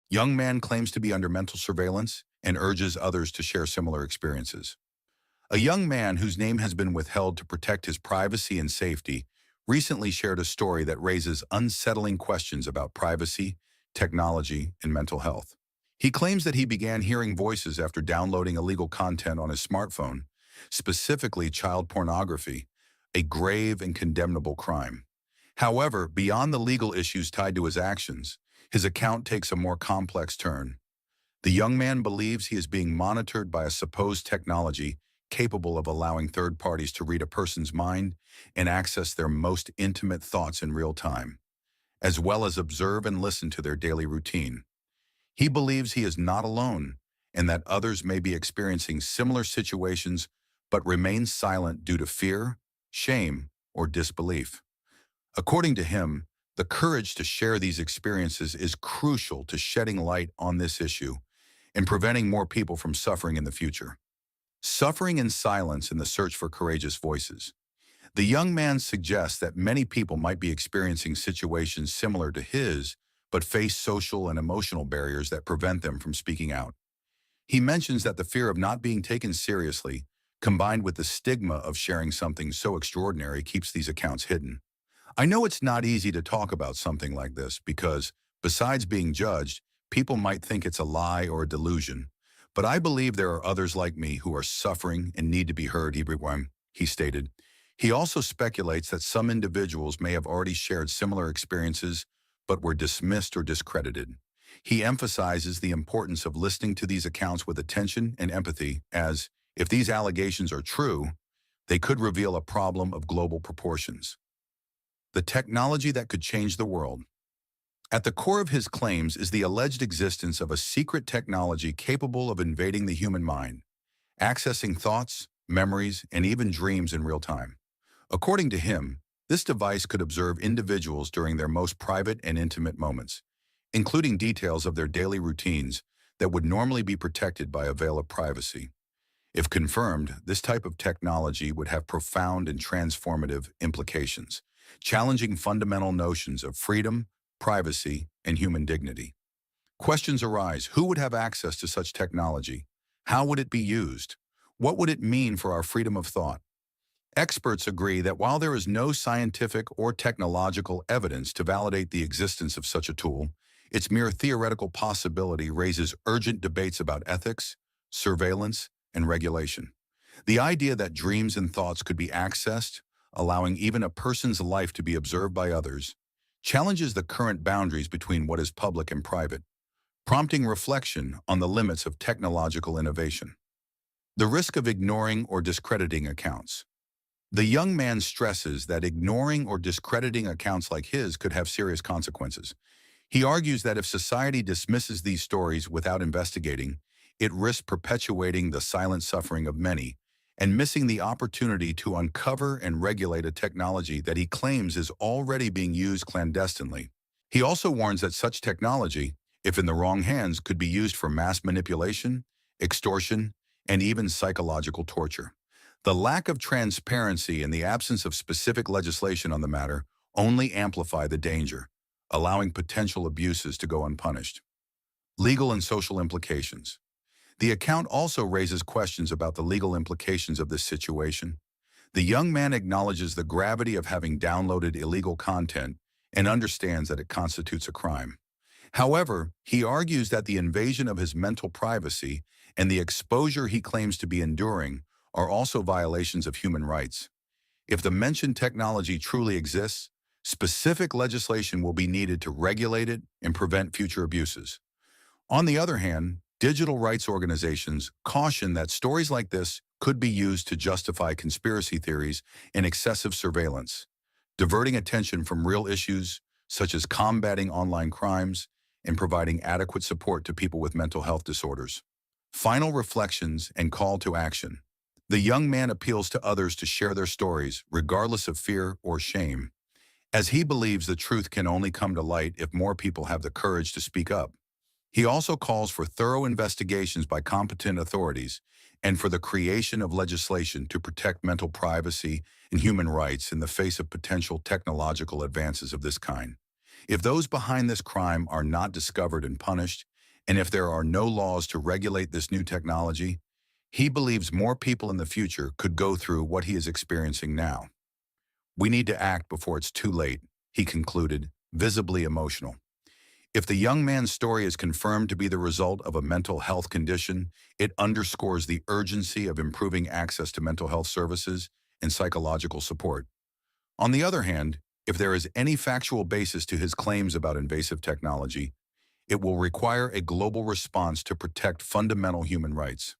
Young man claims to be under mental surveillance and urges others to share similar experiences. A young man whose name has been withheld to protect his privacy and safety recently shared a story that raises unsettling questions about privacy, technology, and mental health. He claims that he began hearing voices after downloading illegal content on his smartphone, specifically child pornography, a grave and condemnable crime. However, beyond the legal issues tied to his actions, his account takes a more complex turn. The young man believes he is being monitored by a supposed technology capable of allowing third parties to read a person's mind and access their most intimate thoughts in real time, as well as observe and listen to their daily routine. He believes he is not alone and that others may be experiencing similar situations but remain silent due to fear, shame, or disbelief. According to him, the courage to share these experiences is crucial to shedding light on this issue and preventing more people from suffering in the future. Suffering in silence in the search for courageous voices. The young man suggests that many people might be experiencing situations similar to his, but face social and emotional barriers that prevent them from speaking out. He mentions that the fear of not being taken seriously, combined with the stigma of sharing something so extraordinary, keeps these accounts hidden. I know it's not easy to talk about something like this because, besides being judged, people might think it's a lie or a delusion. But I believe there are others like me who are suffering and need to be heard, he stated. He also speculates that some individuals may have already shared similar experiences but were dismissed or discredited. He emphasizes the importance of listening to these accounts with attention and empathy as, if these allegations are true, they could reveal a problem of global proportions. The technology that could change the world. At the core of his claims is the alleged existence of a secret technology capable of invading the human mind, accessing thoughts, memories, and even dreams in real time. According to him, this device could observe individuals during their most private and intimate moments, including details of their daily routines that would normally be protected by a veil of privacy. If confirmed, this type of technology would have profound and transformative implications, challenging fundamental notions of freedom, privacy, and human dignity. Questions arise: who would have access to such technology? How would it be used? What would it mean for our freedom of thought? Experts agree that while there is no scientific or technological evidence to validate the existence of such a tool, its mere theoretical possibility raises urgent debates about ethics, surveillance, and regulation. The idea that dreams and thoughts could be accessed, allowing even a person's life to be observed by others, challenges the current boundaries between what is public and private, prompting reflection on the limits of technological innovation. The risk of ignoring or discrediting accounts. The young man stresses that ignoring or discrediting accounts like his could have serious consequences. He argues that if society dismisses these stories without investigating, it risks perpetuating the silent suffering of many and missing the opportunity to uncover and regulate a technology that he claims is already being used clandestinely. He also warns that such technology, if in the wrong hands, could be used for mass manipulation, extortion, and even psychological torture. The lack of transparency and the absence of specific legislation on the matter only amplify the danger, allowing potential abuses to go unpunished. Legal and social implications. The account also raises questions about the legal implications of this situation. The young man acknowledges the gravity of having downloaded illegal content and understands that it constitutes a crime. However, he argues that the invasion of his mental privacy and the exposure he claims to be enduring are also violations of human rights. If the mentioned technology truly exists, specific legislation will be needed to regulate it and prevent future abuses. On the other hand, digital rights organizations caution that stories like this could be used to justify conspiracy theories and excessive surveillance, diverting attention from real issues such as combating online crimes and providing adequate support to people with mental health disorders. Final reflections and call to action. The young man appeals to others to share their stories, regardless of fear or shame, as he believes the truth can only come to light if more people have the courage to speak up. He also calls for thorough investigations by competent authorities and for the creation of legislation to protect mental privacy and human rights in the face of potential technological advances of this kind. If those behind this crime are not discovered and punished, And if there are no laws to regulate this new technology, he believes more people in the future could go through what he is experiencing now. We need to act before it's too late, he concluded, visibly emotional. If the young man's story is confirmed to be the result of a mental health condition, it underscores the urgency of improving access to mental health services and psychological support. On the other hand, if there is any factual basis to his claims about invasive technology, it will require a global response to protect fundamental human rights.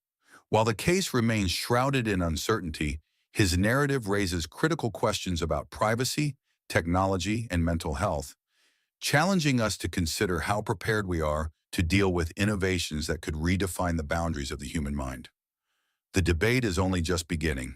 While the case remains shrouded in uncertainty, his narrative raises critical questions about privacy, technology, and mental health, challenging us to consider how prepared we are to deal with innovations that could redefine the boundaries of the human mind. The debate is only just beginning,